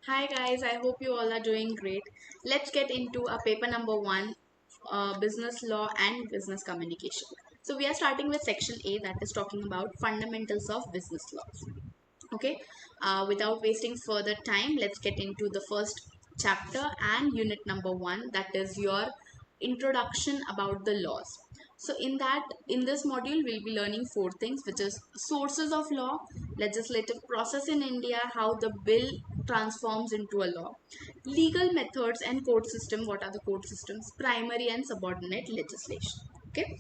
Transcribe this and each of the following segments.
Hi guys, I hope you all are doing great. Let's get into a paper number one, business law and business communication. So we are starting with section A, that is talking about fundamentals of business laws. Okay, without wasting further time, let's get into the first chapter and unit number one, that is your introduction about the laws. So in this module we'll be learning four things, which is sources of law, legislative process in India, how the bill transforms into a law, legal methods and court system, what are the court systems, primary and subordinate legislation. Okay,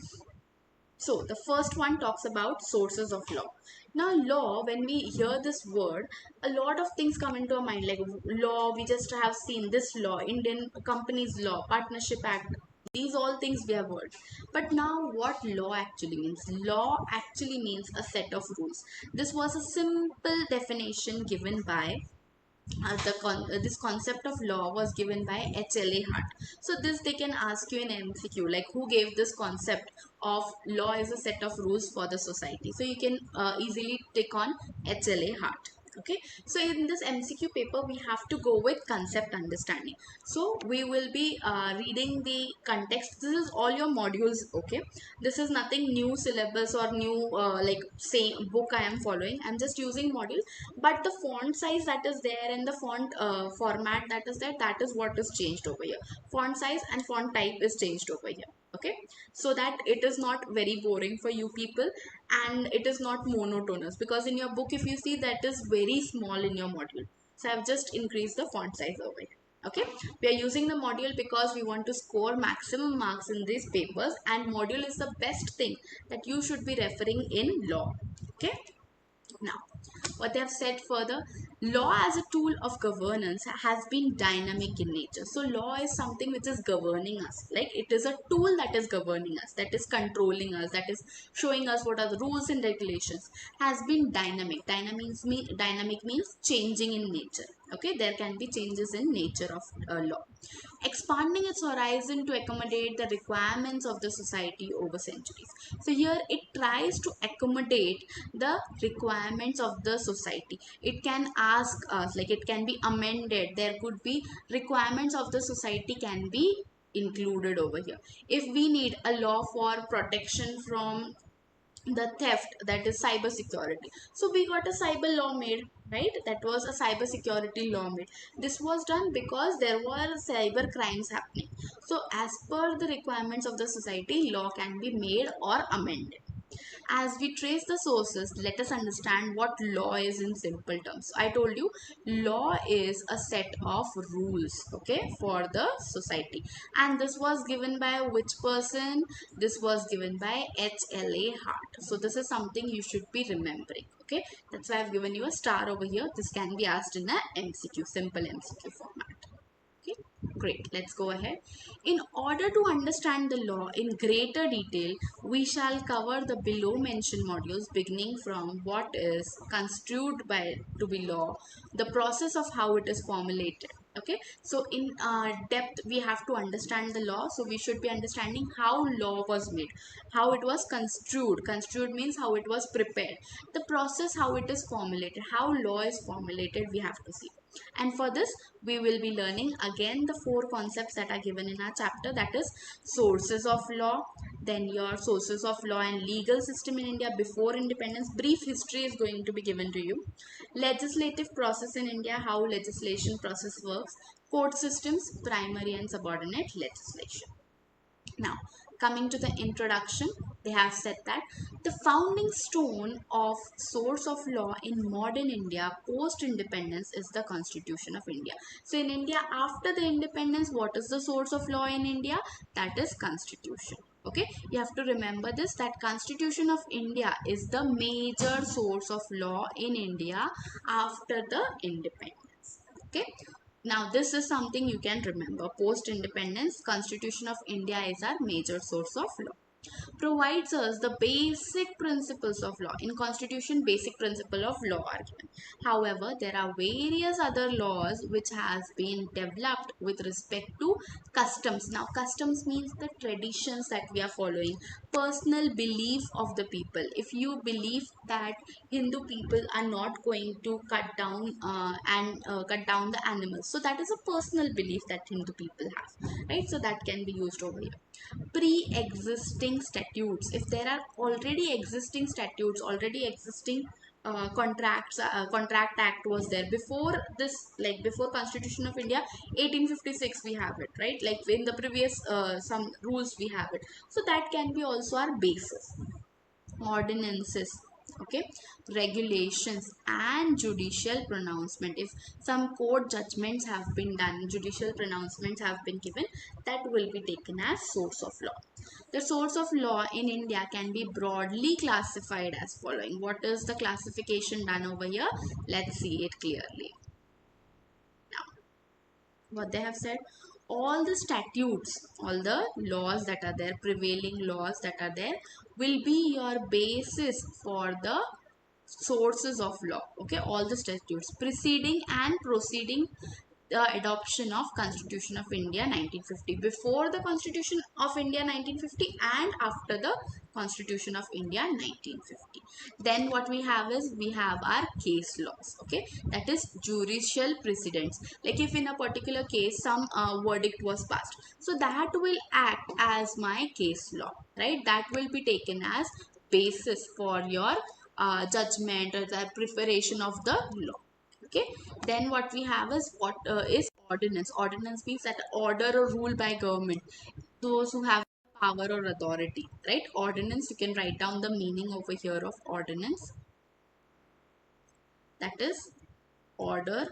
so the first one talks about sources of law. Now, law, when we hear this word, a lot of things come into our mind. Like law, we just have seen this law, Indian Companies Law, Partnership Act. These all things we have heard. But now, what law actually means? Law actually means a set of rules. This was a simple definition given by this concept of law was given by HLA Hart. So this they can ask you in MCQ, like who gave this concept of law as a set of rules for the society. So you can easily take on HLA Hart. Okay, so in this MCQ paper we have to go with concept understanding. So we will be reading the context. This is all your modules. Okay, this is nothing new syllabus or new like same book I am following. I'm just using module, but the font size that is there and the font format that is there, that is what is changed over here. Font size and font type is changed over here. Okay, so that it is not very boring for you people and it is not monotonous, because in your book if you see that is very small in your module. So I've just increased the font size over here. Okay, we are using the module because we want to score maximum marks in these papers, and module is the best thing that you should be referring in law. Okay, now what they have said further, law as a tool of governance has been dynamic in nature. So law is something which is governing us, like it is a tool that is governing us, that is controlling us, that is showing us what are the rules and regulations. Has been dynamic. Dynamic means changing in nature. Okay, there can be changes in nature of law, expanding its horizon to accommodate the requirements of the society over centuries. So here it tries to accommodate the requirements of the society. It can ask us, like it can be amended. There could be requirements of the society can be included over here. If we need a law for protection from the theft, that is cyber security, so we got a cyber law made, right? That was a cyber security law made. This was done because there were cyber crimes happening. So as per the requirements of the society, law can be made or amended. As we trace the sources, let us understand what law is in simple terms. I told you law is a set of rules, okay, for the society. And this was given by which person? This was given by HLA Hart. So this is something you should be remembering. Okay, that's why I've given you a star over here. This can be asked in a MCQ, simple MCQ format. Okay, great. Let's go ahead. In order to understand the law in greater detail, we shall cover the below mentioned modules, beginning from what is construed by to be law, the process of how it is formulated. Okay, so in depth we have to understand the law. So we should be understanding how law was made, how it was construed. Construed means how it was prepared. The process, how it is formulated, how law is formulated, we have to see. And for this we will be learning again the four concepts that are given in our chapter, that is sources of law, then your sources of law and legal system in India before independence, brief history is going to be given to you, legislative process in India, how legislation process works, court systems, primary and subordinate legislation. Now, coming to the introduction, they have said that the founding stone of source of law in modern India post independence is the Constitution of India. So, in India, after the independence, what is the source of law in India? That is Constitution. Okay, you have to remember this, that Constitution of India is the major source of law in India after the independence. Okay, now this is something you can remember. Post independence, Constitution of India is our major source of law. provides us the basic principles of law. In constitution, basic principle of law are given. However, there are various other laws which has been developed with respect to customs. Now customs means the traditions that we are following, personal belief of the people. If you believe that Hindu people are not going to cut down the animals, so that is a personal belief that Hindu people have, right? So that can be used over here. Pre-existing statutes, if there are already existing statutes, already existing contract act was there before this, like before Constitution of India 1856 we have it, right? Like in the previous some rules we have it, so that can be also our basis. Ordinances, okay, regulations and judicial pronouncement. If some court judgments have been done, judicial pronouncements have been given, that will be taken as source of law. The source of law in India can be broadly classified as following. What is the classification done over here? Let's see it clearly. What they have said, all the statutes, all the laws that are there, prevailing laws that are there, will be your basis for the sources of law. Okay, all the statutes preceding and proceeding the adoption of Constitution of India 1950, before the Constitution of India 1950 and after the Constitution of India 1950. Then what we have is, we have our case laws, okay, that is judicial precedents. Like if in a particular case some verdict was passed, so that will act as my case law, right? That will be taken as basis for your judgment or the preparation of the law. Okay, then what we have is, what is ordinance. Ordinance means that order or rule by government, those who have power or authority, right? Ordinance, you can write down the meaning over here of ordinance, that is order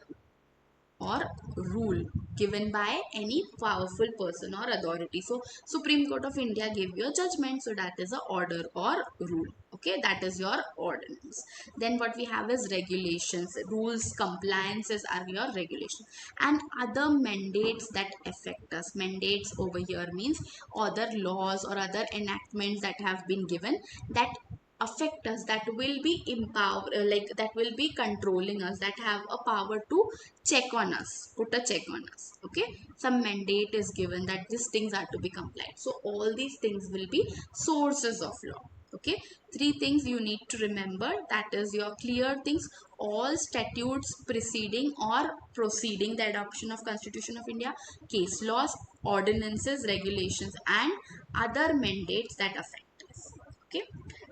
or rule given by any powerful person or authority. So Supreme Court of India gave you a judgment, so that is a order or rule, okay, that is your ordinance. Then what we have is regulations, rules, compliances are your regulation, and other mandates that affect us. Mandates over here means other laws or other enactments that have been given that affect us, that will be empower, like that will be controlling us, that have a power to check on us, put a check on us. Okay, some mandate is given that these things are to be complied, so all these things will be sources of law. Okay, three things you need to remember, that is your clear things: all statutes preceding or proceeding the adoption of Constitution of India, case laws, ordinances, regulations, and other mandates that affect us. Okay,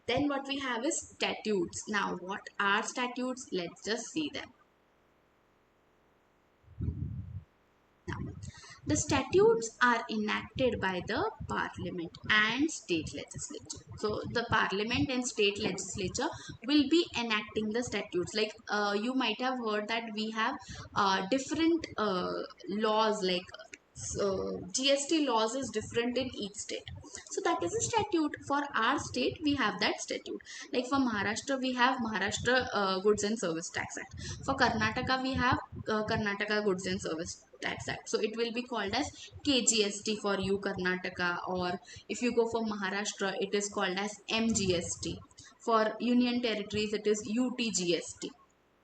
then what we have is statutes. Now what are statutes? Let's just see them. Now, the statutes are enacted by the parliament and state legislature. So the parliament and state legislature will be enacting the statutes. Like you might have heard that we have different laws, like GST laws is different in each state. So that is a statute. For our state, we have that statute. Like for Maharashtra, we have Maharashtra Goods and Service Tax Act. For Karnataka, we have Karnataka Goods and Service Tax Act. So it will be called as KGST for you, Karnataka, or if you go for Maharashtra, it is called as MGST. For Union Territories, it is UTGST,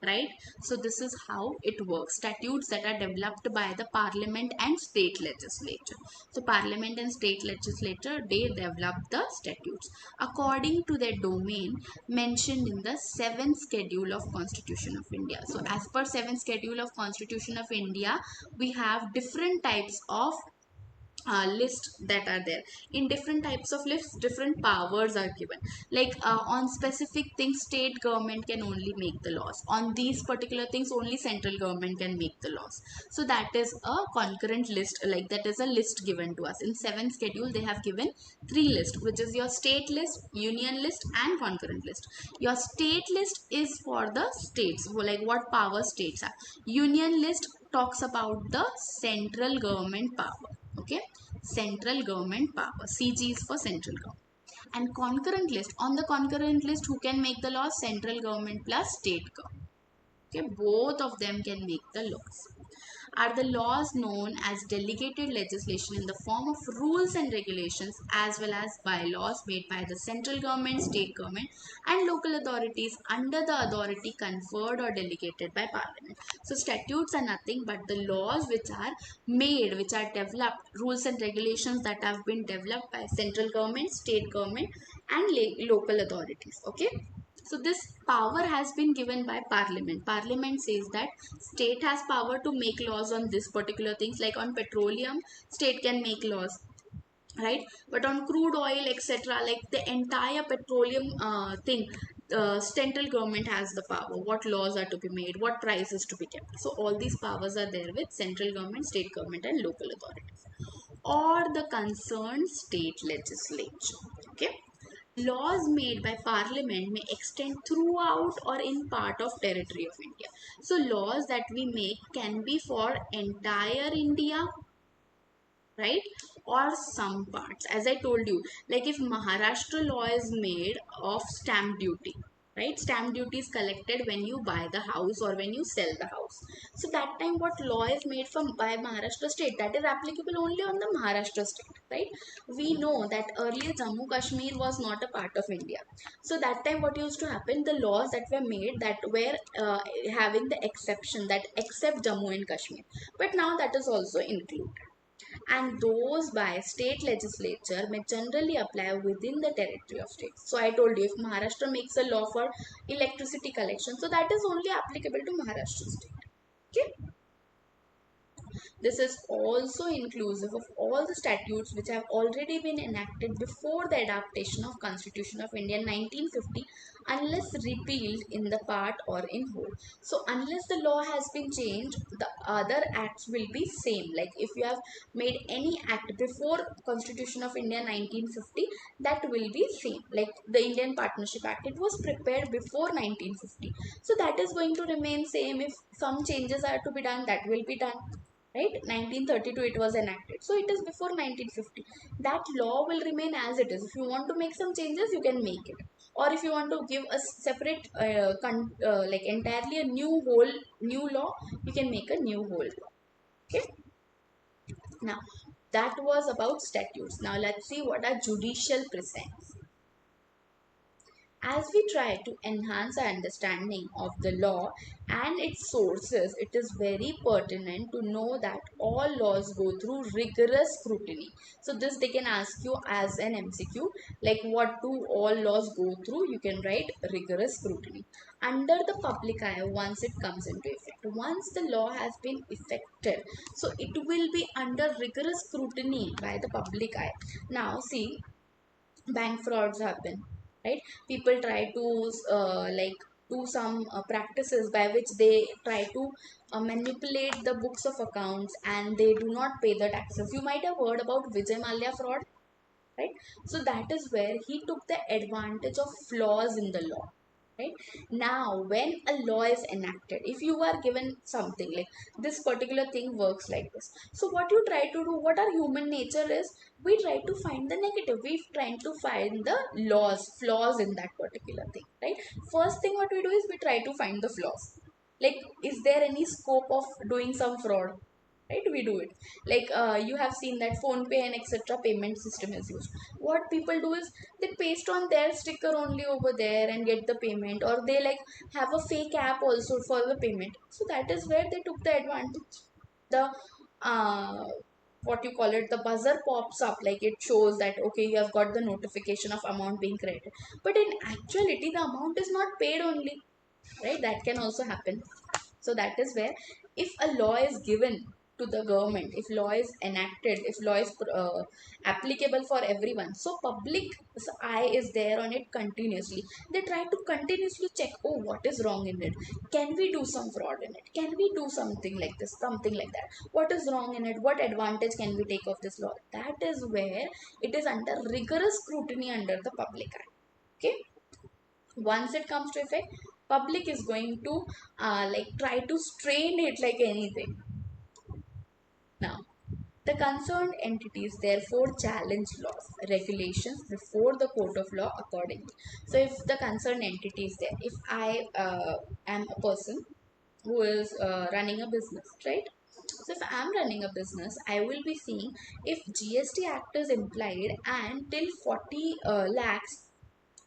right? So this is how it works. Statutes that are developed by the parliament and state legislature. So parliament and state legislature, they develop the statutes according to their domain mentioned in the 7th schedule of Constitution of India. So as per 7th schedule of Constitution of India, we have different types of list that are there. In different types of lists, different powers are given. Like on specific things, state government can only make the laws. On these particular things, only central government can make the laws. So that is a concurrent list, like that is a list given to us. In 7th schedule, they have given 3 lists, which is your state list, union list, and concurrent list. Your state list is for the states, like what power states have. Union list talks about the central government power. Okay, central government power, CG is for central government. And concurrent list, on the concurrent list, who can make the laws? Central government plus state government. Okay, both of them can make the laws. are the laws known as delegated legislation in the form of rules and regulations as well as bylaws made by the central government, state government and local authorities under the authority conferred or delegated by parliament. So statutes are nothing but the laws which are made, which are developed, rules and regulations that have been developed by central government, state government and local authorities. Okay, so this power has been given by parliament. Parliament says that state has power to make laws on this particular things, like on petroleum state can make laws, right? But on crude oil etc, like the entire petroleum thing, central government has the power, what laws are to be made, what prices to be kept. So all these powers are there with central government, state government and local authorities or the concerned state legislature. Okay, laws made by parliament may extend throughout or in part of territory of India. So laws that we make can be for entire India, right, or some parts. As I told you, like if Maharashtra law is made of stamp duty, right, stamp duty is collected when you buy the house or when you sell the house. So that time what law is made from by Maharashtra state, that is applicable only on the Maharashtra state, right? We know that earlier Jammu Kashmir was not a part of India. So that time what used to happen, the laws that were made that were having the exception that except Jammu and Kashmir, but now that is also included, and those by state legislature may generally apply within the territory of states. So I told you, if Maharashtra makes a law for electricity collection, so that is only applicable to Maharashtra state. Okay, this is also inclusive of all the statutes which have already been enacted before the adaptation of Constitution of India in 1950, unless repealed in the part or in whole. So unless the law has been changed, the other acts will be same. Like if you have made any act before Constitution of India 1950, that will be same. Like the Indian Partnership Act, it was prepared before 1950. So that is going to remain same. If some changes are to be done, that will be done, right? 1932 it was enacted, so it is before 1950. That law will remain as it is. If you want to make some changes, you can make it, or if you want to give a separate like entirely a new law, you can make a new whole law. Okay, now that was about statutes. Now let's see what are judicial precedents. As we try to enhance our understanding of the law and its sources, it is very pertinent to know that all laws go through rigorous scrutiny. So this they can ask you as an MCQ, like what do all laws go through? You can write rigorous scrutiny. Under the public eye, once it comes into effect, once the law has been effected, so it will be under rigorous scrutiny by the public eye. Now see, bank frauds happen, right? People try to like do some practices by which they try to manipulate the books of accounts and they do not pay the taxes. You might have heard about Vijay Mallya fraud, right? So that is where he took the advantage of flaws in the law, right? Now when a law is enacted, if you are given something like this particular thing works like this, so what you try to do, what our human nature is, we try to find the negative, we try to find the flaws in that particular thing, right? First thing what we do is we try to find the flaws, like is there any scope of doing some fraud, right? We do it, like you have seen that phone pay and etc payment system is used. What people do is they paste on their sticker only over there and get the payment, or they like have a fake app also for the payment. So that is where they took the advantage. The uh, what you call it, the buzzer pops up, like it shows that okay, you have got the notification of amount being credited, but in actuality the amount is not paid only, right? That can also happen. So that is where, if a law is given to the government, if law is enacted, if law is applicable for everyone, so public's eye is there on it continuously. They try to continuously check, oh, what is wrong in it, can we do some fraud in it, can we do something like this, something like that, what is wrong in it, what advantage can we take of this law. That is where it is under rigorous scrutiny under the public eye. Okay, once it comes to effect, public is going to like try to strain it like anything. Now the concerned entities therefore challenge laws regulations before the court of law accordingly. So if the concerned entity is there, if I am a person who is running a business, right? So if I'm running a business, I will be seeing if GST Act is implied and till 40 lakhs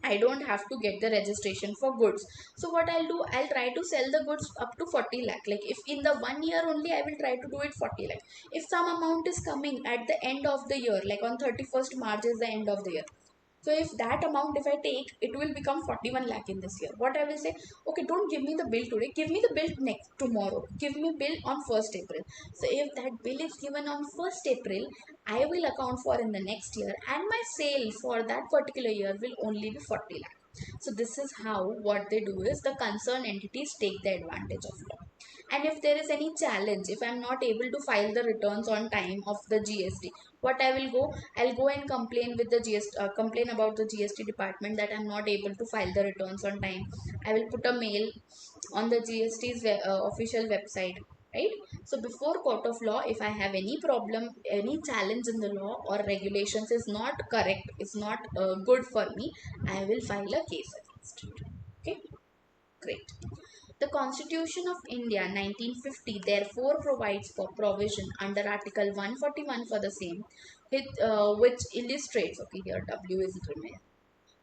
I don't have to get the registration for goods. So what I'll do, I'll try to sell the goods up to 40 lakh. Like if in the 1 year only, I will try to do it 40 lakh. If some amount is coming at the end of the year, like on 31st March is the end of the year. So if that amount, if I take, it will become 41 lakh in this year. What I will say, okay, don't give me the bill today. Give me the bill next tomorrow. Give me bill on 1st April. So if that bill is given on 1st April, I will account for in the next year, and my sale for that particular year will only be 40 lakh. So this is how what they do is the concerned entities take the advantage of law. And if there is any challenge, if I'm not able to file the returns on time of the GST, what I will go, I'll go and complain with the GST, complain about the GST department that I'm not able to file the returns on time. I will put a mail on the GST's official website, right? So before court of law, if I have any problem, any challenge in the law or regulations is not correct, is not good for me, I will file a case against it. Okay, great. The Constitution of India 1950 therefore provides for provision under Article 141 for the same, which illustrates, okay, here W is remain,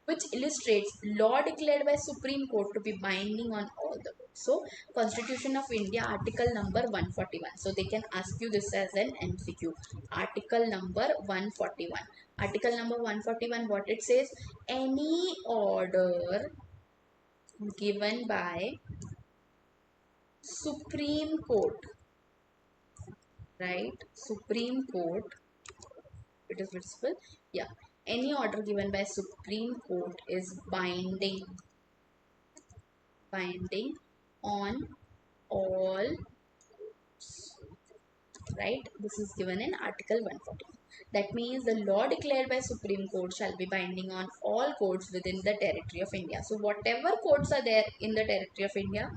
which illustrates law declared by Supreme Court to be binding on all the courts. So, Constitution of India, Article number 141. So, they can ask you this as an MCQ. Article number 141. Article number 141, what it says? Any order given by Supreme Court, right? Supreme Court, it is visible. Yeah. Any order given by Supreme Court is binding on all, right? This is given in Article 140. That means the law declared by Supreme Court shall be binding on all courts within the territory of India. So whatever courts are there in the territory of India,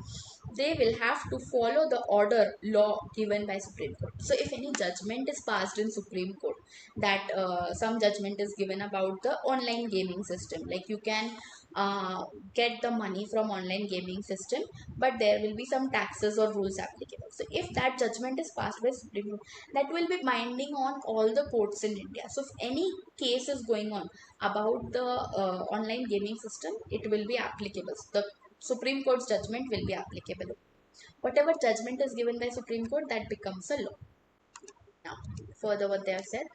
they will have to follow the order law given by Supreme Court. So if any judgment is passed in Supreme Court, that some judgment is given about the online gaming system, like you can uh, get the money from online gaming system, but there will be some taxes or rules applicable. So if that judgment is passed by Supreme Court, that will be binding on all the courts in India. So if any case is going on about the online gaming system, it will be applicable. The Supreme Court's judgment will be applicable. Whatever judgment is given by Supreme Court, that becomes a law. Now, further what they have said,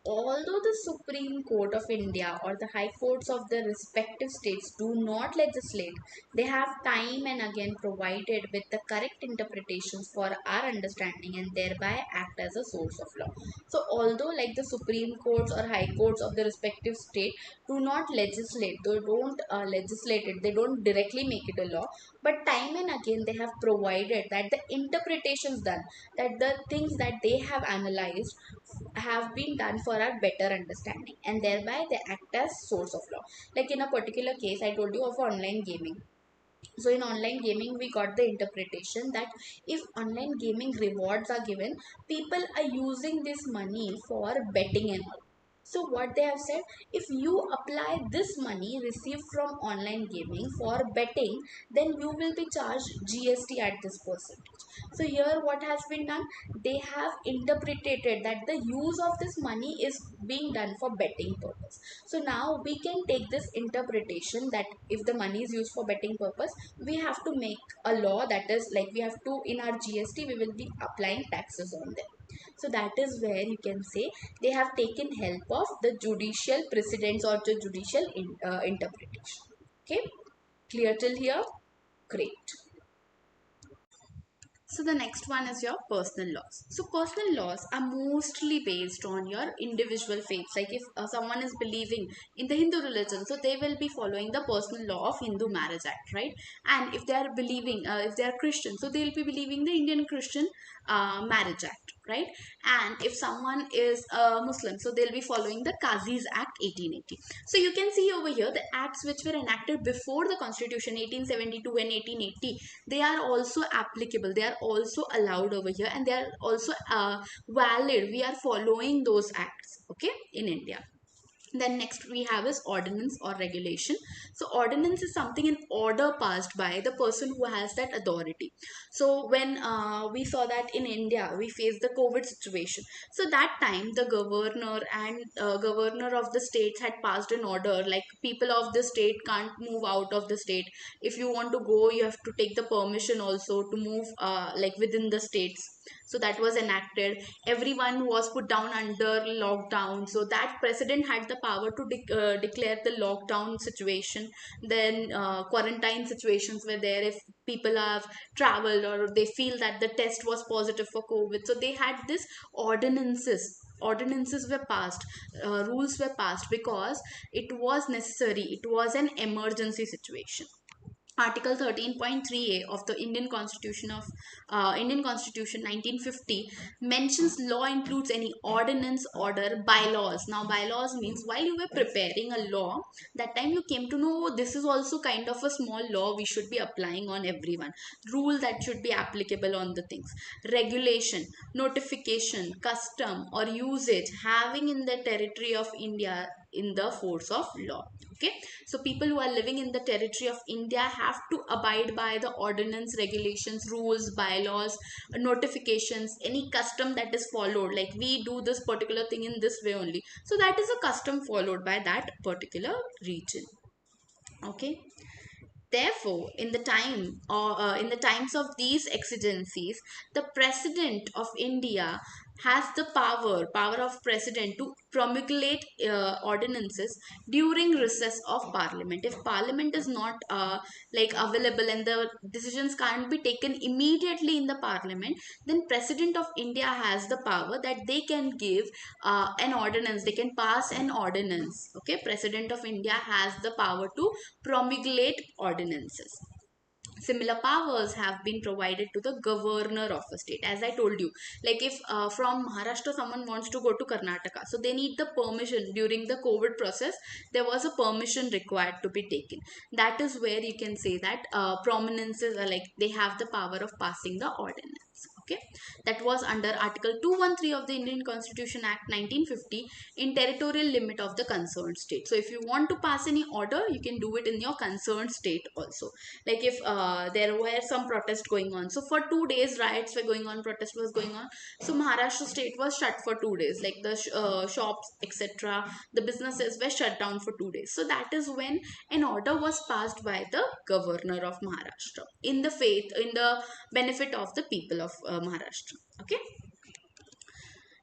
although the Supreme Court of India or the high courts of the respective states do not legislate, they have time and again provided with the correct interpretations for our understanding and thereby act as a source of law. So although like the Supreme Courts or high courts of the respective state do not legislate, they don't legislate it, they don't directly make it a law, but time and again they have provided that the interpretations done, that the things that they have analyzed have been done for our better understanding, and thereby they act as source of law. Like in a particular case I told you of online gaming. So in online gaming we got the interpretation that if online gaming rewards are given, people are using this money for betting and all. So what they have said, if you apply this money received from online gaming for betting, then you will be charged GST at this percentage. So here what has been done, they have interpreted that the use of this money is being done for betting purpose. So now we can take this interpretation that if the money is used for betting purpose, we have to make a law, that is like we have to, in our GST we will be applying taxes on them. So that is where you can say they have taken help of the judicial precedents or the judicial interpretation. Okay, clear till here? Great. So the next one is your personal laws. So personal laws are mostly based on your individual faiths. Like if someone is believing in the Hindu religion, so they will be following the personal law of Hindu Marriage Act, right? And if they are believing, if they are Christian, so they will be believing the Indian Christian Marriage Act, right? And if someone is Muslim, so they'll be following the Qazis Act 1880. So you can see over here the acts which were enacted before the Constitution 1872 and 1880, they are also applicable, they are also allowed over here, and they are also valid. We are following those acts, okay, in India. Then next we have is ordinance or regulation. So ordinance is something, an order passed by the person who has that authority. So when we saw that in India we faced the COVID situation, so that time the governor and governor of the states had passed an order like people of the state can't move out of the state. If you want to go, you have to take the permission also to move like within the states. So that was enacted. Everyone was put down under lockdown, so that president had the power to declare the lockdown situation. Then quarantine situations were there if people have traveled or they feel that the test was positive for COVID. So they had this ordinances were passed, rules were passed because it was necessary, it was an emergency situation. Article 13.3a of the Indian Constitution 1950 mentions law includes any ordinance, order, bylaws. Now bylaws means while you were preparing a law, that time you came to know, oh, this is also kind of a small law we should be applying on everyone. Rule that should be applicable on the things. Regulation, notification, custom or usage having in the territory of India in the force of law. Okay, so people who are living in the territory of India have to abide by the ordinance, regulations, rules, bylaws, notifications, any custom that is followed. Like we do this particular thing in this way only. So that is a custom followed by that particular region. Okay. Therefore, in the times of these exigencies, the President of India has the power of President to promulgate ordinances during recess of Parliament. If Parliament is not like available and the decisions can't be taken immediately in the Parliament, then President of India has the power that they can give an ordinance. They can pass an ordinance. Okay, President of India has the power to promulgate ordinances. Similar powers have been provided to the governor of a state. As I told you, like if from Maharashtra someone wants to go to Karnataka, so they need the permission. During the COVID process there was a permission required to be taken. That is where you can say that prominences are like they have the power of passing the ordinance. Okay, that was under Article 213 of the Indian Constitution Act 1950, in territorial limit of the concerned state. So if you want to pass any order, you can do it in your concerned state also. Like if there were some protest going on, so for 2 days riots were going on, protest was going on, so Maharashtra state was shut for 2 days, like the shops, etc., the businesses were shut down for 2 days. So that is when an order was passed by the governor of Maharashtra in the faith, in the benefit of the people of Maharashtra. Okay.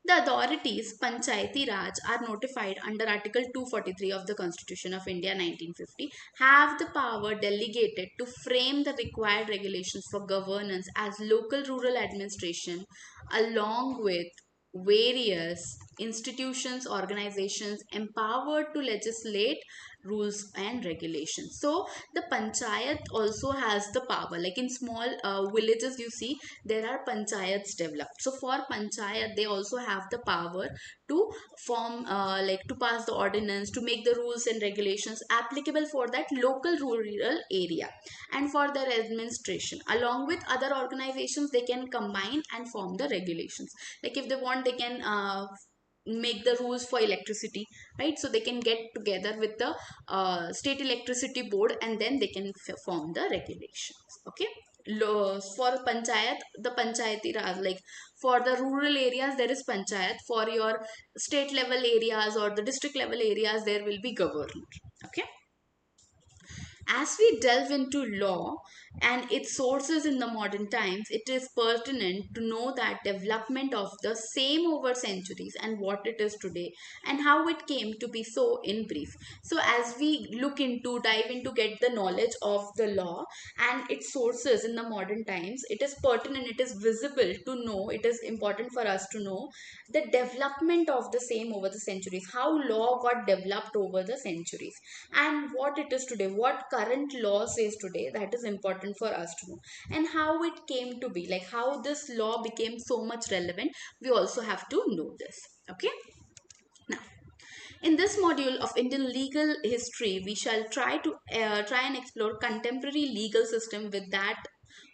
The authorities, Panchayati Raj, are notified under Article 243 of the Constitution of India 1950, have the power delegated to frame the required regulations for governance as local rural administration, along with various institutions, organizations empowered to legislate rules and regulations. So the panchayat also has the power. Like in small villages, you see there are panchayats developed. So for panchayat, they also have the power to form like to pass the ordinance, to make the rules and regulations applicable for that local rural area and for their administration. Along with other organizations, they can combine and form the regulations. Like if they want, they can make the rules for electricity, right? So they can get together with the state electricity board and then they can form the regulations. Okay. For panchayat, the panchayati raj, like for the rural areas there is panchayat, for your state level areas or the district level areas there will be governor. Okay. As we delve into law and its sources in the modern times, it is pertinent to know that development of the same over centuries and what it is today and how it came to be so in brief. So as we dive into get the knowledge of the law and its sources in the modern times, it is pertinent, it is visible to know, it is important for us to know the development of the same over the centuries, how law got developed over the centuries and what it is today, what current law says today. That is important for us to know, and how it came to be, like how this law became so much relevant. We also have to know this. Okay. Now, in this module of Indian legal history, we shall try and explore contemporary legal system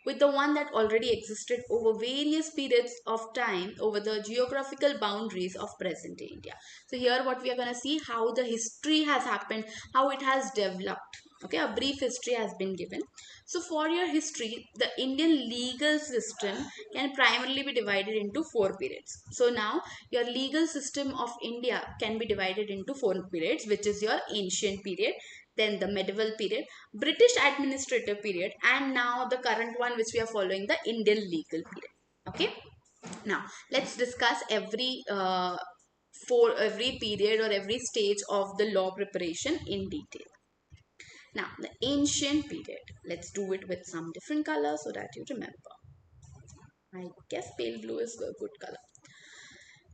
with the one that already existed over various periods of time over the geographical boundaries of present day India. So here what we are going to see, how the history has happened, how it has developed. Okay, a brief history has been given. So for your history, the Indian legal system can primarily be divided into four periods. So now your legal system of India can be divided into four periods, which is your ancient period, then the medieval period, British administrative period, and now the current one which we are following, the Indian legal period. Okay. Now let's discuss every period or every stage of the law preparation in detail. Now the ancient period. Let's do it with some different color so that you remember. I guess pale blue is a good color.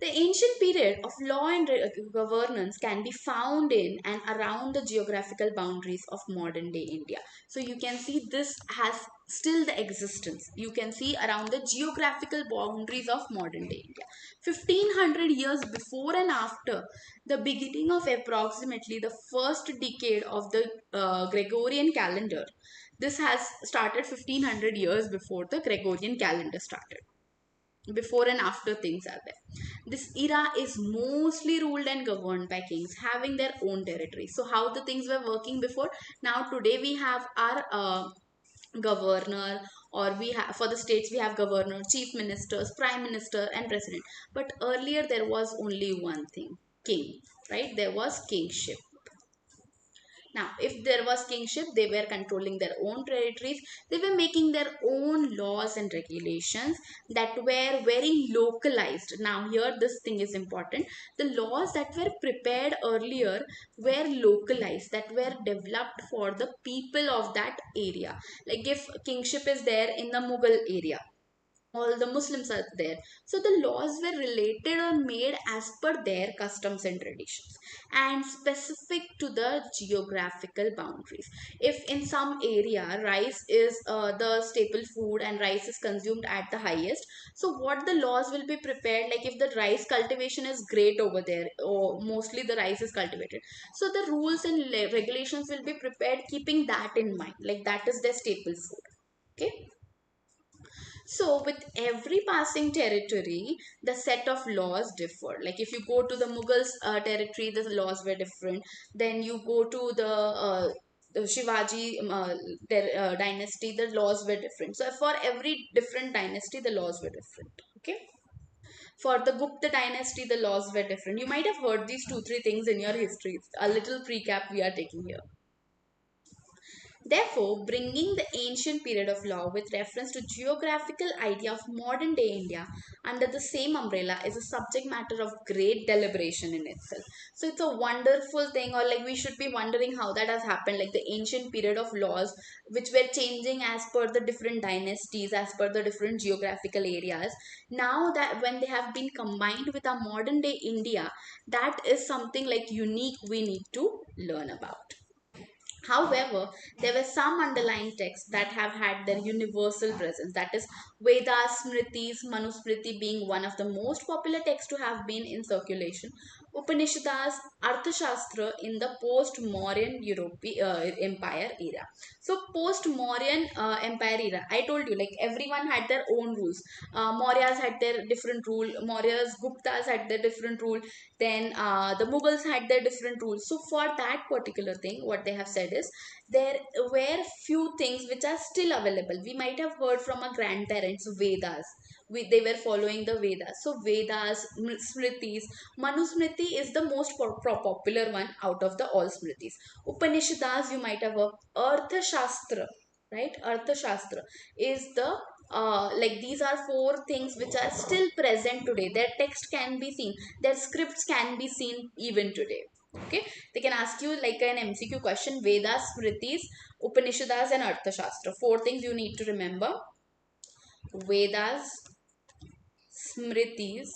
The ancient period of law and governance can be found in and around the geographical boundaries of modern day India. So you can see this has still the existence. You can see around the geographical boundaries of modern day India. 1500 years before and after the beginning of approximately the first decade of the Gregorian calendar. This has started 1500 years before the Gregorian calendar started. Before and after things are there. This era is mostly ruled and governed by kings having their own territory. So how the things were working before, now today we have our governor, or we have for the states we have governor, chief ministers, prime minister and president. But earlier there was only one thing, king, right? There was kingship. Now, if there was kingship, they were controlling their own territories. They were making their own laws and regulations that were very localized. Now, here this thing is important. The laws that were prepared earlier were localized, that were developed for the people of that area. Like if kingship is there in the Mughal area, all the Muslims are there. So the laws were related or made as per their customs and traditions and specific to the geographical boundaries. If in some area rice is the staple food and rice is consumed at the highest, so what the laws will be prepared, like if the rice cultivation is great over there or mostly the rice is cultivated, so the rules and regulations will be prepared keeping that in mind, like that is their staple food. Okay. So, with every passing territory, the set of laws differ. Like if you go to the Mughals territory, the laws were different. Then you go to the Shivaji dynasty, the laws were different. So, for every different dynasty, the laws were different. Okay. For the Gupta dynasty, the laws were different. You might have heard these two, three things in your history. A little recap we are taking here. Therefore, bringing the ancient period of law with reference to geographical idea of modern day India under the same umbrella is a subject matter of great deliberation in itself. So it's a wonderful thing, or like we should be wondering how that has happened, like the ancient period of laws which were changing as per the different dynasties, as per the different geographical areas. Now that when they have been combined with our modern day India, that is something like unique we need to learn about. However, there were some underlying texts that have had their universal presence. That is, Vedas, Smritis, Manusmriti being one of the most popular texts to have been in circulation. Upanishads, Arthashastra in the post-Mauryan European Empire era. So, post-Mauryan Empire era, I told you, like everyone had their own rules. Mauryas had their different rule. Mauryas, Guptas had their different rule. Then the Mughals had their different rules. So for that particular thing, what they have said is there were few things which are still available. We might have heard from our grandparents Vedas. They were following the Vedas. So Vedas, Smritis, Manusmriti is the most popular one out of the all Smritis. Upanishads you might have heard. Arthashastra, right? Arthashastra is the like these are four things which are still present today. Their text can be seen, their scripts can be seen even today. Okay, they can ask you like an MCQ question: Vedas, Smritis, Upanishads, and Arthashastra. Four things you need to remember: Vedas, Smritis,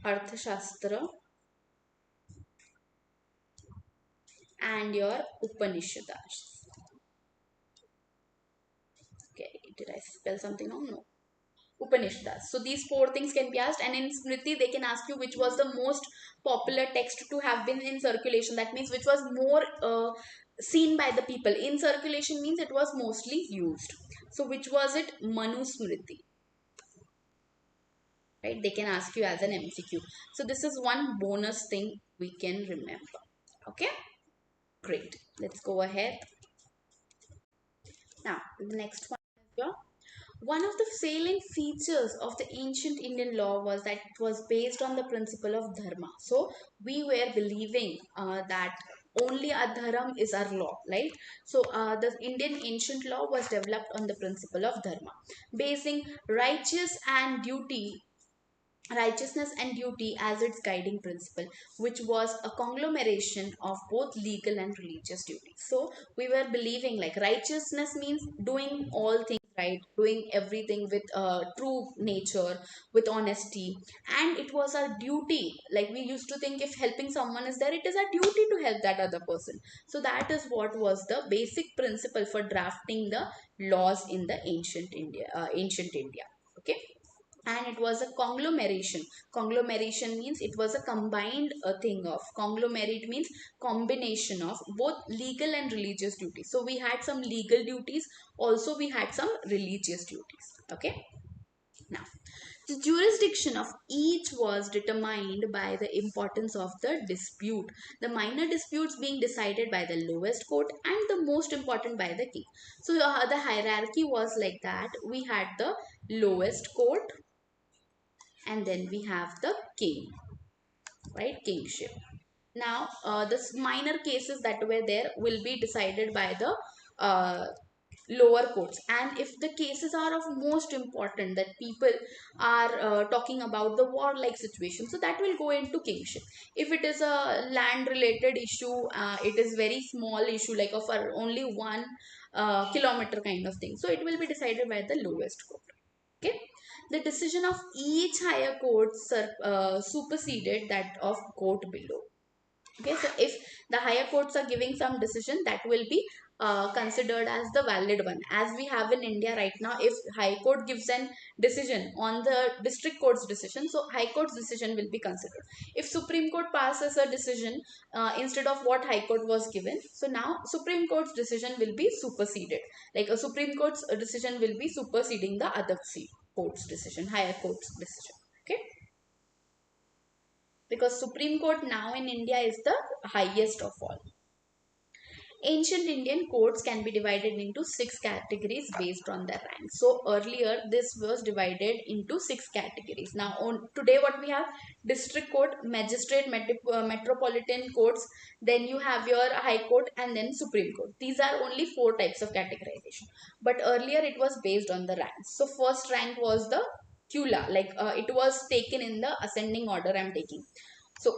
Arthashastra, and your Upanishads. Okay, did I spell something wrong? No. Upanishads. So these four things can be asked, and in Smriti they can ask you which was the most popular text to have been in circulation. That means which was more seen by the people. In circulation means it was mostly used. So which was it? Manusmriti. Right? They can ask you as an MCQ. So this is one bonus thing we can remember. Okay, great. Let's go ahead. Now, the next one is your one of the salient features of the ancient Indian law was that it was based on the principle of dharma. So we were believing that only a dharma is our law, right? So the Indian ancient law was developed on the principle of dharma, basing righteousness and duty as its guiding principle, which was a conglomeration of both legal and religious duties. So we were believing like righteousness means doing all things right, doing everything with true nature, with honesty, and it was our duty. Like we used to think if helping someone is there, it is our duty to help that other person. So that is what was the basic principle for drafting the laws in the ancient India. Okay, and it was a conglomeration means it was a combined thing of conglomerate means combination of both legal and religious duties. So we had some legal duties, also we had some religious duties. Okay, now the jurisdiction of each was determined by the importance of the dispute, the minor disputes being decided by the lowest court and the most important by the king. So the hierarchy was like that: we had the lowest court, and then we have the king, right? Kingship. Now the minor cases that were there will be decided by the uh, lower courts, and if the cases are of most important that people are talking about the war like situation, so that will go into kingship. If it is a land related issue, it is very small issue like of only 1 kilometer kind of thing, so it will be decided by the lowest court. Okay, the decision of each higher court superseded that of court below. Okay, so if the higher courts are giving some decision, that will be considered as the valid one. As we have in India right now, if high court gives an decision on the district court's decision, so high court's decision will be considered. If Supreme Court passes a decision instead of what high court was given, so now Supreme Court's decision will be superseded. Like a Supreme Court's decision will be superseding the other court's decision, higher court's decision. Okay, because Supreme Court now in India is the highest of all. Ancient Indian courts can be divided into 6 categories based on their rank. So earlier this was divided into 6 categories. Now on today what we have: district court, magistrate, metropolitan courts, then you have your high court, and then Supreme Court. These are only 4 types of categorization. But earlier it was based on the ranks. So first rank was the Kula, like it was taken in the ascending order I'm taking. So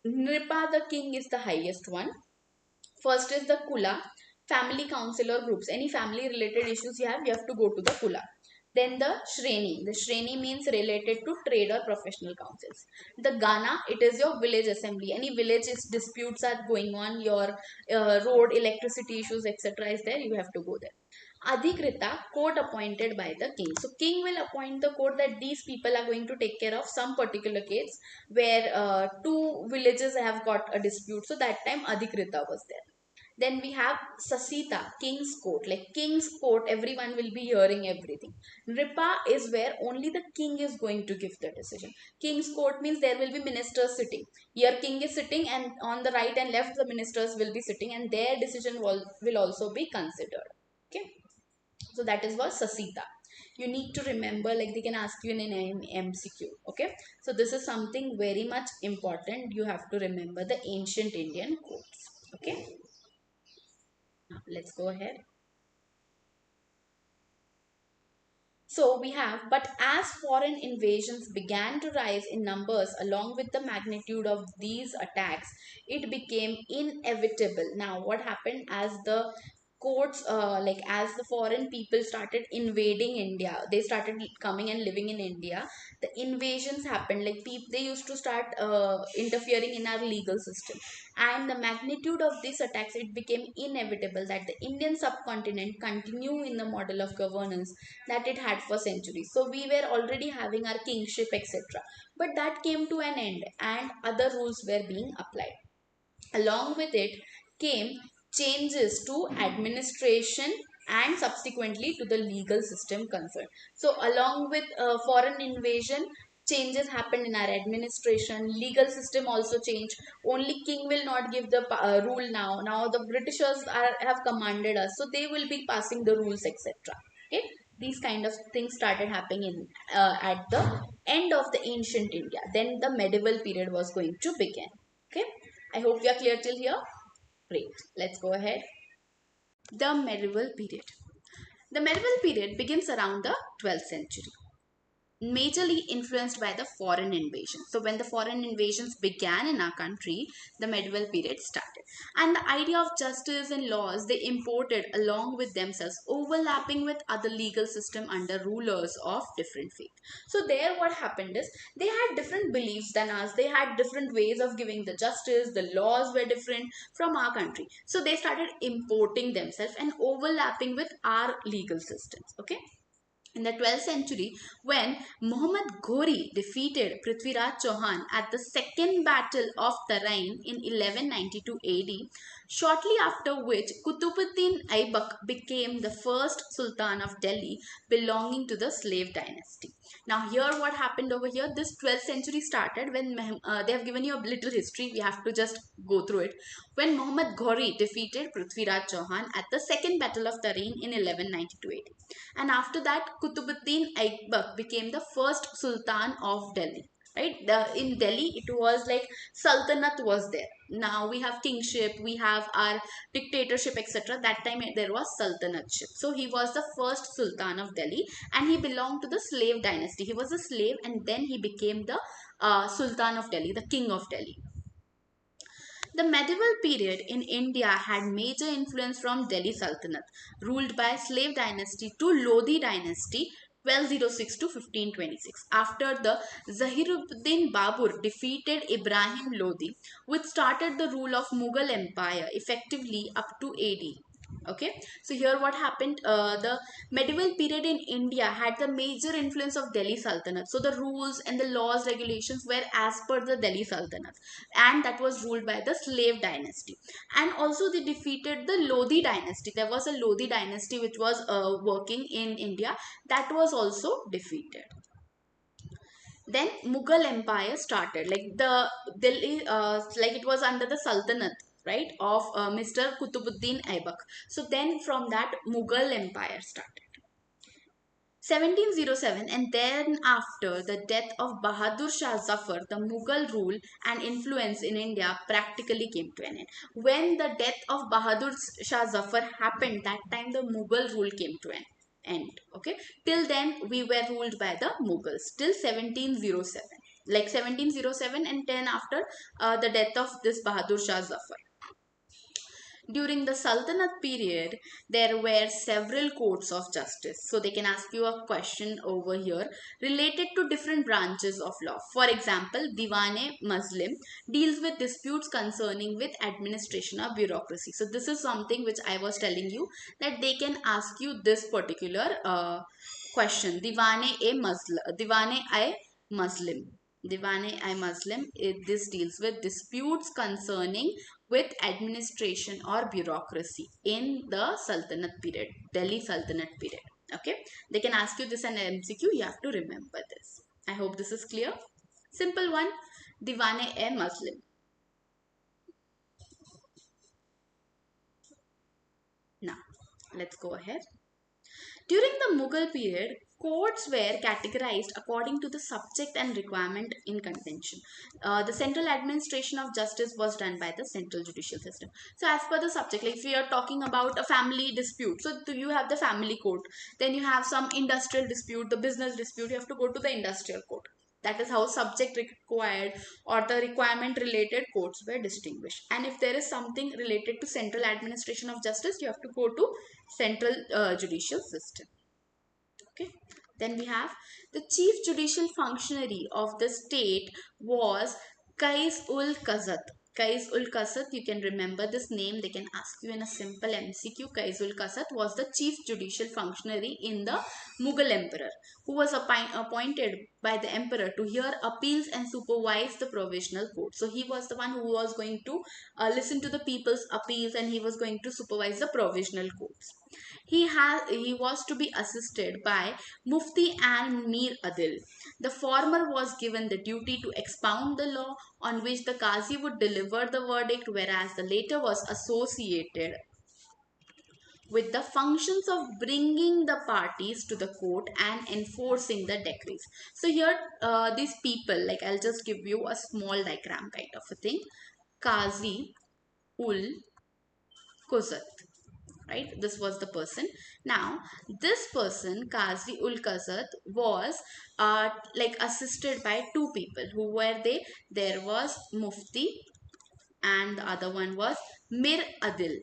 Nripa the king is the highest one. First is the Kula, family council or groups. Any family related issues you have to go to the Kula. Then the Shreni. The Shreni means related to trade or professional councils. The Gana, it is your village assembly. Any village disputes are going on, your road, electricity issues, etc. is there, you have to go there. Adhikrita, court appointed by the king. So king will appoint the court that these people are going to take care of some particular case where 2 villages have got a dispute. So that time Adhikrita was there. Then we have Sasita, King's Court. Like King's Court, everyone will be hearing everything. Nripa is where only the king is going to give the decision. King's Court means there will be ministers sitting. Here king is sitting, and on the right and left the ministers will be sitting, and their decision will also be considered. Okay. So that is what Sasita. You need to remember, like they can ask you in an MCQ. Okay. So this is something very much important. You have to remember the ancient Indian courts. Okay. Now, let's go ahead. So we have, but as foreign invasions began to rise in numbers along with the magnitude of these attacks, it became inevitable. Now, what happened as the courts, like as the foreign people started invading India, they started coming and living in India. The invasions happened. Like people, they used to start interfering in our legal system, and the magnitude of these attacks, it became inevitable that the Indian subcontinent continue in the model of governance that it had for centuries. So we were already having our kingship, etc. But that came to an end and other rules were being applied. Along with it came changes to administration and subsequently to the legal system concerned. So along with foreign invasion, changes happened in our administration, legal system also changed. Only king will not give the rule now. Now the Britishers have commanded us, so they will be passing the rules, etc. Okay, these kind of things started happening in at the end of the ancient India. Then the medieval period was going to begin. Okay, I hope we are clear till here. Great, let's go ahead. The medieval period. The medieval period begins around the 12th century, majorly influenced by the foreign invasion. So when the foreign invasions began in our country, the medieval period started. And the idea of justice and laws they imported along with themselves, overlapping with other legal system under rulers of different faith. So there what happened is they had different beliefs than us. They had different ways of giving the justice. The laws were different from our country. So they started importing themselves and overlapping with our legal systems. Okay, in the 12th century, when Muhammad Ghori defeated Prithviraj Chauhan at the Second Battle of Tarain in 1192 AD, shortly after which Qutbuddin Aibak became the first Sultan of Delhi belonging to the slave dynasty. Now here what happened over here, this 12th century started when they have given you a little history, we have to just go through it. When Muhammad Ghori defeated Prithviraj Chauhan at the Second Battle of Tarain in 1192 AD. And after that, Qutbuddin Aibak became the first Sultan of Delhi. Right, in Delhi, it was like Sultanate was there. Now we have kingship, we have our dictatorship, etc. That time there was Sultanateship. So he was the first Sultan of Delhi, and he belonged to the slave dynasty. He was a slave, and then he became the Sultan of Delhi, the king of Delhi. The medieval period in India had major influence from Delhi Sultanate, ruled by slave dynasty to Lodi dynasty 1206 to 1526. After the Zahiruddin Babur defeated Ibrahim Lodi, which started the rule of Mughal Empire effectively up to AD. Okay, so here what happened, the medieval period in India had the major influence of Delhi Sultanate. So the rules and the laws regulations were as per the Delhi Sultanate, and that was ruled by the slave dynasty. And also they defeated the Lodi dynasty. There was a Lodi dynasty which was working in India, that was also defeated. Then Mughal Empire started, like the Delhi, like it was under the Sultanate, right, of Mr. Qutbuddin Aibak. So then from that Mughal Empire started. 1707, and then after the death of Bahadur Shah Zafar, the Mughal rule and influence in India practically came to an end. When the death of Bahadur Shah Zafar happened, that time the Mughal rule came to an end. Okay, till then we were ruled by the Mughals till 1707, like 1707, and then after the death of this Bahadur Shah Zafar. During the Sultanate period, there were several courts of justice. So they can ask you a question over here related to different branches of law. For example, Diwane Muslim deals with disputes concerning with administration or bureaucracy. So this is something which I was telling you, that they can ask you this particular question. Diwane I Muslim. This deals with disputes concerning with administration or bureaucracy in the Sultanate period, Delhi Sultanate period. Okay, they can ask you this in MCQ. You have to remember this. I hope this is clear. Simple one. Diwane Muslim. Now, let's go ahead. During the Mughal period, courts were categorized according to the subject and requirement in contention. The central administration of justice was done by the central judicial system. So, as per the subject, like if you are talking about a family dispute, so you have the family court. Then you have some industrial dispute, the business dispute. You have to go to the industrial court. That is how subject required or the requirement related courts were distinguished. And if there is something related to central administration of justice, you have to go to central judicial system. Okay, then we have the chief judicial functionary of the state was Qais ul Qazat. Qais ul Qasat, you can remember this name, they can ask you in a simple MCQ. Qais ul Qasat was the chief judicial functionary in the Mughal emperor, who was appointed by the emperor to hear appeals and supervise the provisional court. So he was the one who was going to listen to the people's appeals, and he was going to supervise the provisional courts. He was to be assisted by Mufti and Mir Adil. The former was given the duty to expound the law on which the Qazi would deliver the verdict, whereas the latter was associated with the functions of bringing the parties to the court and enforcing the decrees. So here, these people, like I'll just give you a small diagram kind of a thing. Qazi ul Quzat, right? This was the person. Now, this person, Qazi ul Qazat, was like assisted by two people. Who were they? There was Mufti, and the other one was Mir Adil.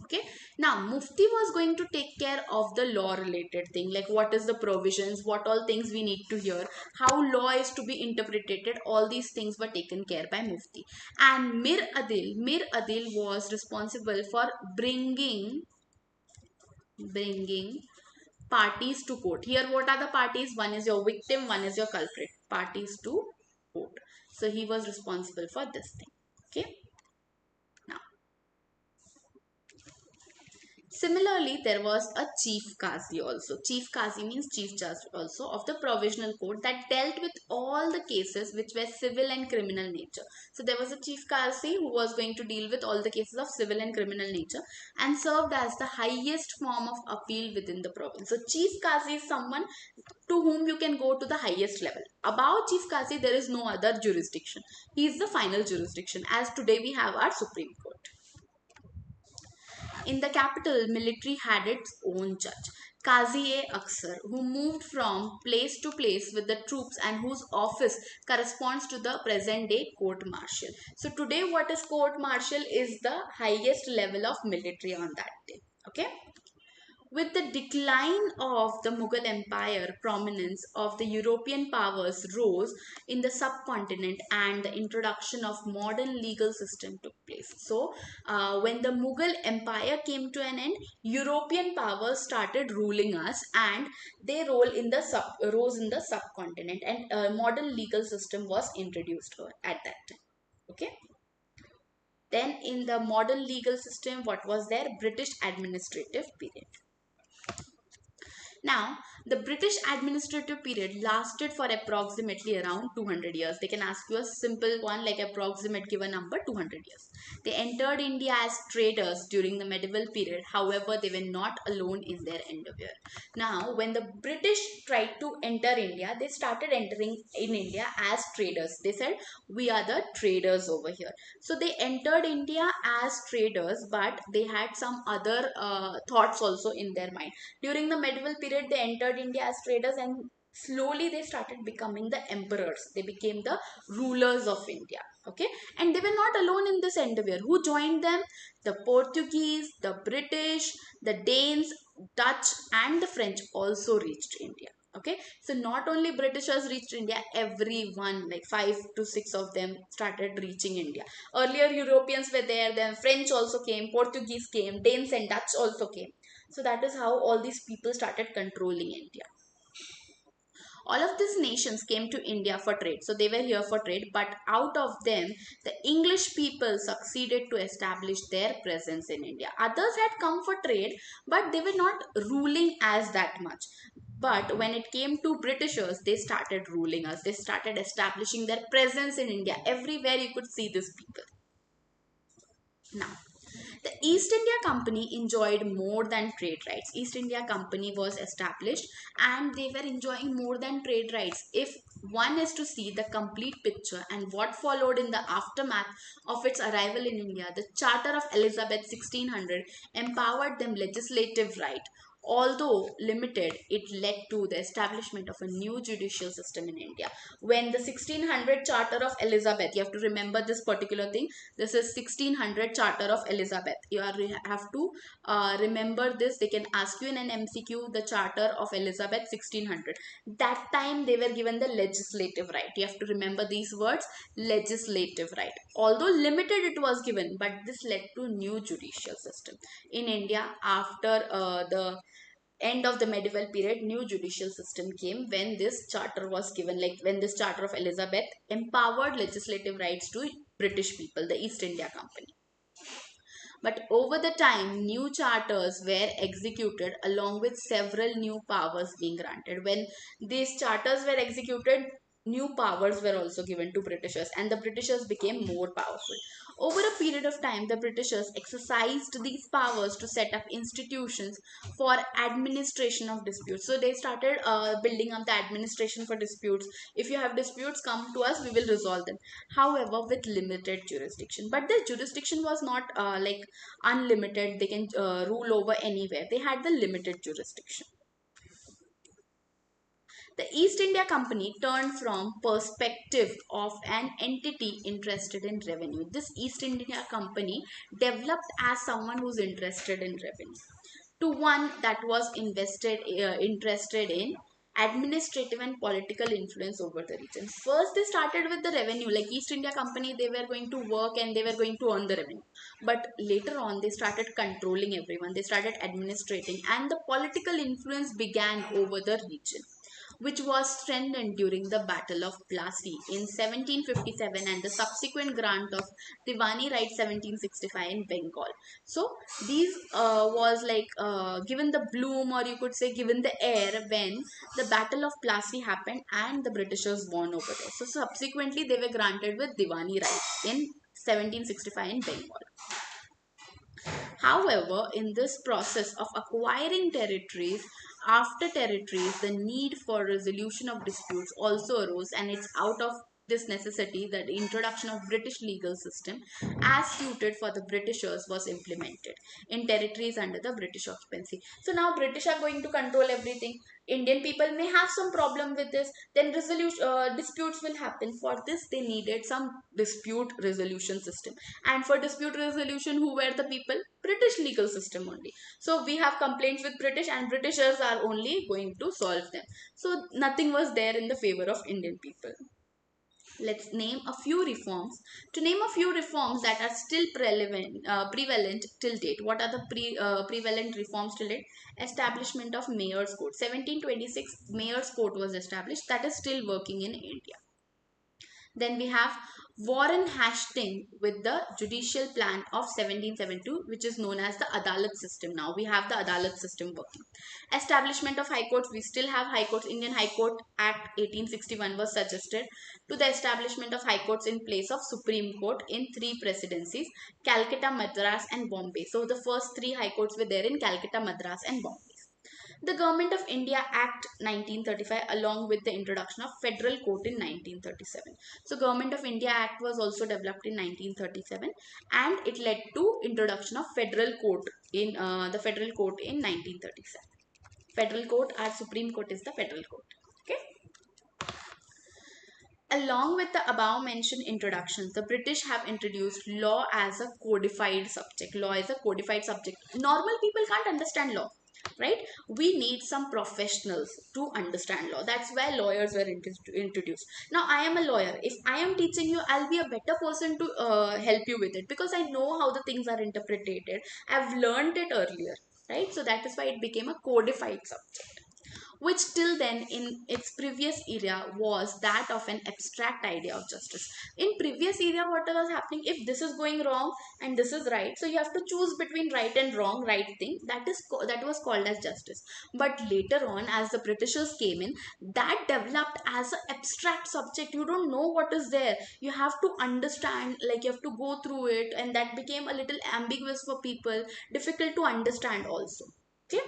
Okay, now Mufti was going to take care of the law related thing, like what is the provisions, what all things we need to hear, how law is to be interpreted. All these things were taken care by Mufti. And Mir Adil was responsible for bringing parties to court. Here, what are the parties? One is your victim, one is your culprit. Parties to court. So he was responsible for this thing. Okay. Now, similarly, there was a chief Qazi also. Chief Qazi means chief judge also of the provisional court that dealt with all the cases which were civil and criminal nature. So there was a chief Qazi who was going to deal with all the cases of civil and criminal nature and served as the highest form of appeal within the province. So chief Qazi is someone to whom you can go to the highest level. Above chief Qazi, there is no other jurisdiction. He is the final jurisdiction, as today we have our Supreme Court. In the capital, military had its own judge, Qazi-e Aksar, who moved from place to place with the troops and whose office corresponds to the present day court martial. So today what is court martial is the highest level of military on that day. Okay. With the decline of the Mughal Empire, prominence of the European powers rose in the subcontinent and the introduction of modern legal system took place. So, when the Mughal Empire came to an end, European powers started ruling us, and they rose in the subcontinent, and a modern legal system was introduced at that time. Okay. Then in the modern legal system, what was there? British administrative period. Now, the British administrative period lasted for approximately around 200 years. They can ask you a simple one like approximate, give a number, 200 years. They entered India as traders during the medieval period. However, they were not alone in their endeavor. Now, when the British tried to enter India, they started entering in India as traders. They said, we are the traders over here. So they entered India as traders, but they had some other thoughts also in their mind. During the medieval period, they entered India as traders, and slowly they started becoming the emperors. They became the rulers of India. Okay, and they were not alone in this endeavor. Who joined them? The Portuguese, the British, the Danes, Dutch, and the French also reached India. Okay, so not only Britishers reached India, everyone, like 5 to 6 of them, started reaching India. Earlier Europeans were there, then French also came, Portuguese came, Danes and Dutch also came. So that is how all these people started controlling India. All of these nations came to India for trade. So they were here for trade, but out of them, the English people succeeded to establish their presence in India. Others had come for trade, but they were not ruling as that much. But when it came to Britishers, they started ruling us. They started establishing their presence in India. Everywhere you could see these people. Now, the East India Company enjoyed more than trade rights. East India Company was established and they were enjoying more than trade rights. If one is to see the complete picture and what followed in the aftermath of its arrival in India, the Charter of Elizabeth 1600 empowered them legislative right. Although limited, it led to the establishment of a new judicial system in India. When the 1600 Charter of Elizabeth, you have to remember this particular thing. This is 1600 Charter of Elizabeth. You have to remember this. They can ask you in an MCQ the Charter of Elizabeth 1600. That time they were given the legislative right. You have to remember these words, legislative right. Although limited it was given, but this led to new judicial system in India after the end of the medieval period, new judicial system came when this charter was given, like when this charter of Elizabeth empowered legislative rights to British people, the East India Company. But over the time, new charters were executed along with several new powers being granted. When these charters were executed, new powers were also given to Britishers, and the Britishers became more powerful. Over a period of time, the Britishers exercised these powers to set up institutions for administration of disputes. So they started building up the administration for disputes. If you have disputes, come to us, we will resolve them. However, with limited jurisdiction. But the jurisdiction was not like unlimited. They can rule over anywhere. They had the limited jurisdiction. The East India Company turned from perspective of an entity interested in revenue. This East India Company developed as someone who's interested in revenue to one that was interested in administrative and political influence over the region. First, they started with the revenue, like East India Company, they were going to work and they were going to earn the revenue. But later on, they started controlling everyone, they started administrating, and the political influence began over the region, which was strengthened during the Battle of Plassey in 1757 and the subsequent grant of Diwani Right 1765 in Bengal. So these was like given the bloom, or you could say given the air, when the Battle of Plassey happened and the Britishers won over there. So subsequently they were granted with Diwani Right in 1765 in Bengal. However, in this process of acquiring territories, after territories, the need for resolution of disputes also arose, and it's out of this necessity that the introduction of British legal system as suited for the Britishers was implemented in territories under the British occupancy. So now British are going to control everything. Indian people may have some problem with this, then resolution disputes will happen. For this, they needed some dispute resolution system, and for dispute resolution, who were the people? British legal system only. So we have complaints with British, and Britishers are only going to solve them. So nothing was there in the favor of Indian people. Let's name a few reforms. To name a few reforms that are still prevalent till date. What are the prevalent reforms till date? Establishment of Mayor's Court. 1726 Mayor's Court was established. That is still working in India. Then we have Warren Hastings with the judicial plan of 1772, which is known as the Adalat system. Now we have the Adalat system working. Establishment of high courts. We still have high courts. Indian High Court Act 1861 was suggested to the establishment of high courts in place of Supreme Court in three presidencies: Calcutta, Madras and Bombay. So the first three high courts were there in Calcutta, Madras and Bombay. The Government of India Act 1935, along with the introduction of Federal Court in 1937. So Government of India Act was also developed in 1937, and it led to introduction of Federal Court in the Federal Court in 1937. Federal Court, our Supreme Court is the Federal Court. Okay. Along with the above mentioned introductions, the British have introduced law as a codified subject. Law is a codified subject. Normal people can't understand law, right? We need some professionals to understand law. That's why lawyers were introduced. Now I am a lawyer. If I am teaching you, I'll be a better person to help you with it, because I know how the things are interpreted. I've learned it earlier, right? So that is why it became a codified subject, which till then in its previous era was that of an abstract idea of justice. In previous era, what was happening? If this is going wrong and this is right, so you have to choose between right and wrong, right thing. That was called as justice. But later on, as the Britishers came in, that developed as an abstract subject. You don't know what is there. You have to understand, like you have to go through it, and that became a little ambiguous for people, difficult to understand also. Okay.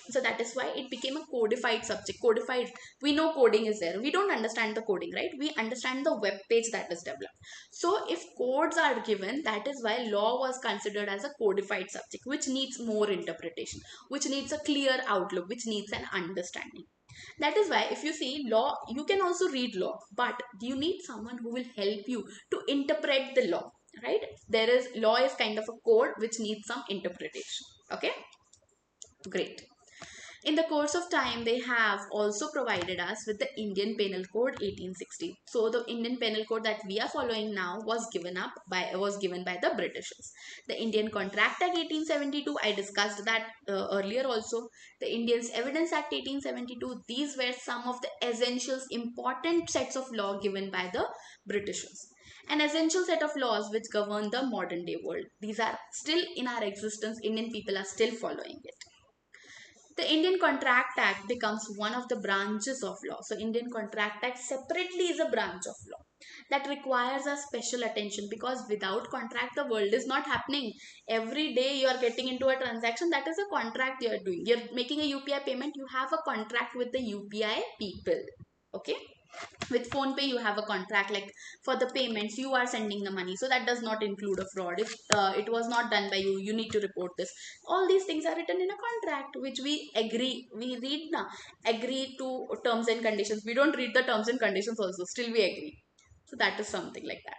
So that is why it became a codified subject. Codified, we know coding is there, we don't understand the coding, right? We understand the web page that is developed. So if codes are given, that is why law was considered as a codified subject, which needs more interpretation, which needs a clear outlook, which needs an understanding. That is why if you see law, you can also read law, but you need someone who will help you to interpret the law, right? There is, law is kind of a code which needs some interpretation. Okay, great. In the course of time, they have also provided us with the Indian Penal Code 1860. So the Indian Penal Code that we are following now was given by the Britishers. The Indian Contract Act 1872, I discussed that earlier also. The Indians Evidence Act 1872. These were some of the essentials, important sets of law given by the Britishers. An essential set of laws which govern the modern day world. These are still in our existence. Indian people are still following it. The Indian Contract Act becomes one of the branches of law. So Indian Contract Act separately is a branch of law that requires a special attention, because without contract the world is not happening. Every day you are getting into a transaction, that is a contract you are doing. You are making a UPI payment, you have a contract with the UPI people. Okay, with phone pay you have a contract, like for the payments you are sending the money, so that does not include a fraud. If it was not done by you, you need to report this. All these things are written in a contract which we agree, we read now, agree to terms and conditions. We don't read the terms and conditions also, still we agree. So that is something like that,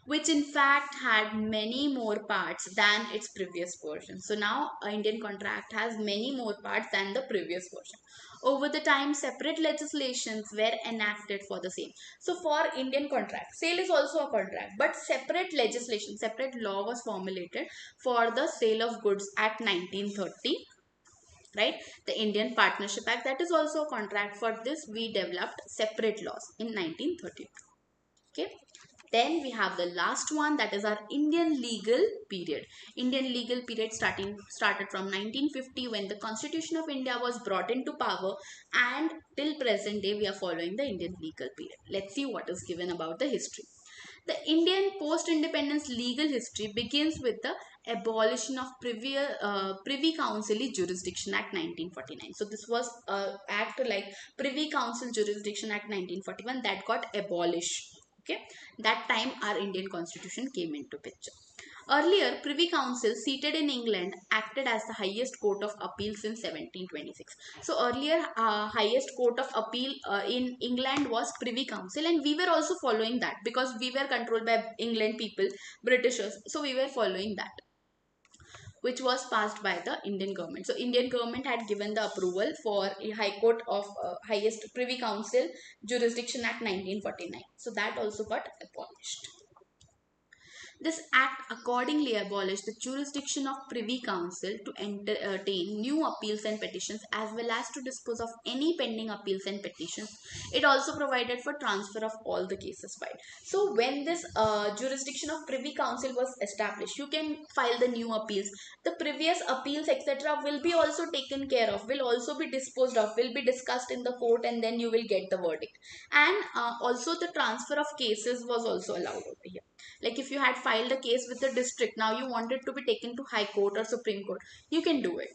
which in fact had many more parts than its previous version. So now Indian contract has many more parts than the previous version. Over the time, separate legislations were enacted for the same. So for Indian contract, sale is also a contract, but separate legislation, separate law was formulated for the Sale of Goods Act 1930. Right, the Indian Partnership Act, that is also a contract. For this we developed separate laws in 1930. Okay, then we have the last one, that is our Indian legal period. Indian legal period started from 1950, when the Constitution of India was brought into power, and till present day we are following the Indian legal period. Let's see what is given about the history. The Indian post-independence legal history begins with the abolition of Privy Council Jurisdiction Act 1949. So this was act like Privy Council Jurisdiction Act 1941 that got abolished. Okay, that time our Indian constitution came into picture. Earlier, Privy Council seated in England acted as the highest court of appeal since 1726. So earlier, highest court of appeal in England was Privy Council, and we were also following that because we were controlled by England people, Britishers. So we were following that, which was passed by the Indian government. So Indian government had given the approval for a High Court of Highest Privy Council Jurisdiction Act 1949. So that also got abolished. This act accordingly abolished the jurisdiction of Privy Council to entertain new appeals and petitions, as well as to dispose of any pending appeals and petitions. It also provided for transfer of all the cases filed. So when this jurisdiction of Privy Council was established, you can file the new appeals. The previous appeals etc. will be also taken care of, will also be disposed of, will be discussed in the court, and then you will get the verdict. And also the transfer of cases was also allowed over here. Like if you had filed a case with the district, now you want it to be taken to High Court or Supreme Court, you can do it.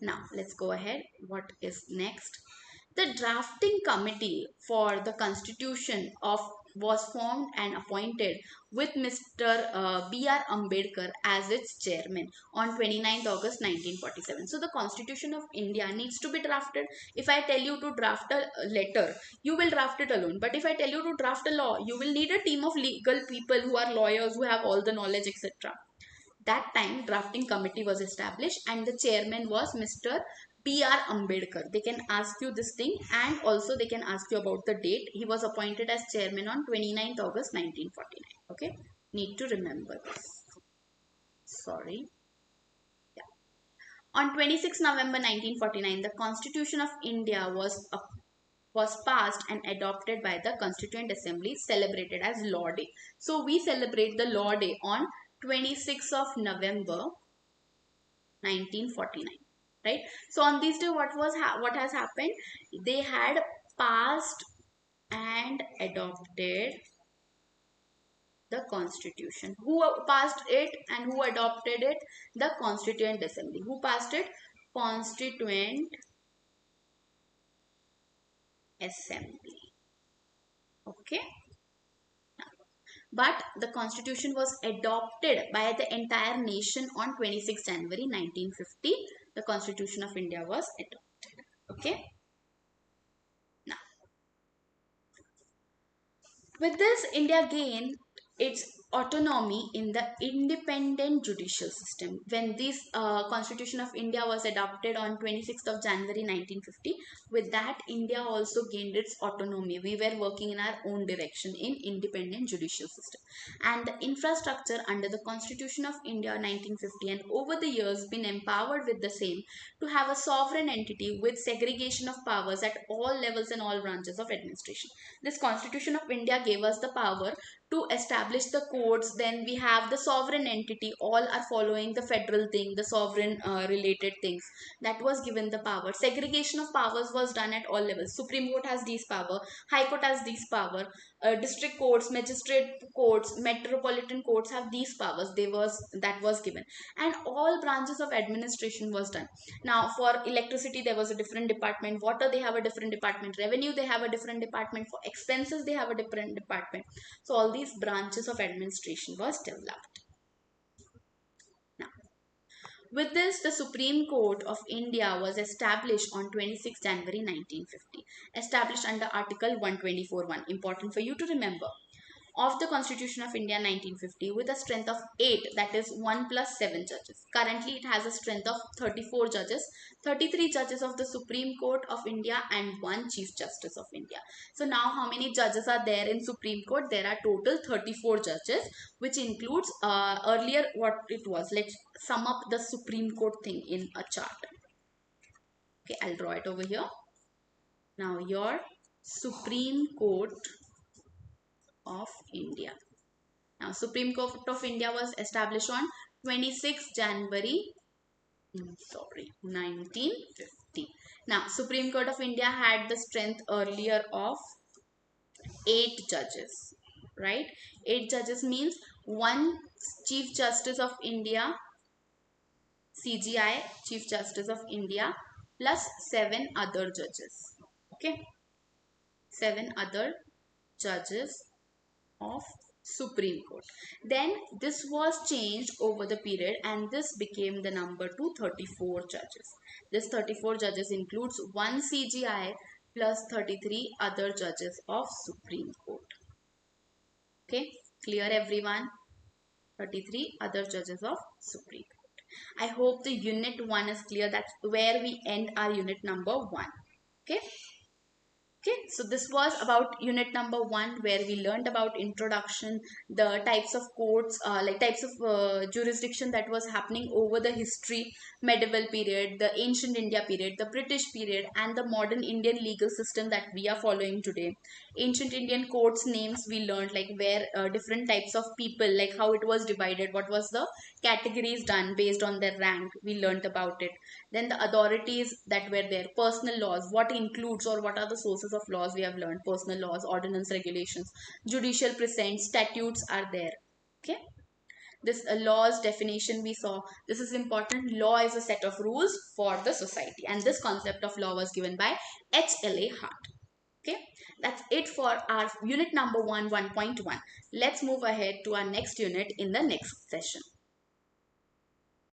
Now let's go ahead. What is next? The drafting committee for the constitution of was formed and appointed with Mr. B.R. Ambedkar as its chairman on 29th August 1947. So the Constitution of India needs to be drafted. If I tell you to draft a letter, you will draft it alone. But if I tell you to draft a law, you will need a team of legal people who are lawyers, who have all the knowledge, etc. That time drafting committee was established, and the chairman was Mr. B.R. Ambedkar. They can ask you this thing, and also they can ask you about the date. He was appointed as chairman on 29th August 1949. Okay, need to remember this. Sorry. Yeah. On 26 November 1949, the Constitution of India was passed and adopted by the Constituent Assembly, celebrated as Law Day. So we celebrate the Law Day on 26th of November 1949. Right. So on this day, what has happened? They had passed and adopted the Constitution. Who passed it and who adopted it? The Constituent Assembly. Who passed it? Constituent Assembly. Okay. But the constitution was adopted by the entire nation on 26 January 1950. The Constitution of India was adopted. Okay. Now, with this, India gained its autonomy in the independent judicial system. When this Constitution of India was adopted on 26th of January 1950, with that India also gained its autonomy. We were working in our own direction in independent judicial system, and the infrastructure under the Constitution of India 1950 and over the years been empowered with the same to have a sovereign entity with segregation of powers at all levels and all branches of administration. This Constitution of India gave us the power to establish the courts. Then we have the sovereign entity, all are following the federal thing, the sovereign related things, that was given the power. Segregation of powers was done at all levels. Supreme Court has this power, High Court has this power, district courts, magistrate courts, metropolitan courts have these powers. That was given, and all branches of administration was done. Now for electricity there was a different department, water they have a different department, revenue they have a different department, for expenses they have a different department. So all these branches of administration was developed. Now, with this, the Supreme Court of India was established on 26 January 1950, established under Article 124(1). Important for you to remember. Of the Constitution of India 1950 with a strength of 8, that is 1 plus 7 judges. Currently it has a strength of 34 judges, 33 judges of the Supreme Court of India and 1 Chief Justice of India. So now how many judges are there in Supreme Court? There are total 34 judges, which includes earlier what it was. Let's sum up the Supreme Court thing in a chart. Okay, I'll draw it over here. Now your Supreme Court of India. Now, Supreme Court of India was established on 26 January 1950. Now, Supreme Court of India had the strength earlier of 8 judges, right? 8 judges means 1 Chief Justice of India, CGI, Chief Justice of India, plus 7 other judges. Okay, 7 other judges of Supreme Court. Then this was changed over the period and this became the number to 34 judges. This 34 judges includes 1 CGI plus 33 other judges of Supreme Court. Okay, clear everyone? 33 other judges of Supreme Court. I hope the unit 1 is clear. That's where we end our unit number 1. Okay. Okay, so this was about unit number 1 where we learned about introduction, the types of courts, like types of jurisdiction that was happening over the history, medieval period, the ancient India period, the British period, and the modern Indian legal system that we are following today. Ancient Indian courts names we learned, like where different types of people, like how it was divided, what was the categories done based on their rank, we learned about it. Then the authorities that were there, personal laws, what includes or what are the sources of laws we have learned, personal laws, ordinance, regulations, judicial presents, statutes are there. Okay, this laws definition we saw. This is important. Law is a set of rules for the society, and this concept of law was given by H.L.A. Hart. Okay, that's it for our unit number 1, 1.1. Let's move ahead to our next unit in the next session.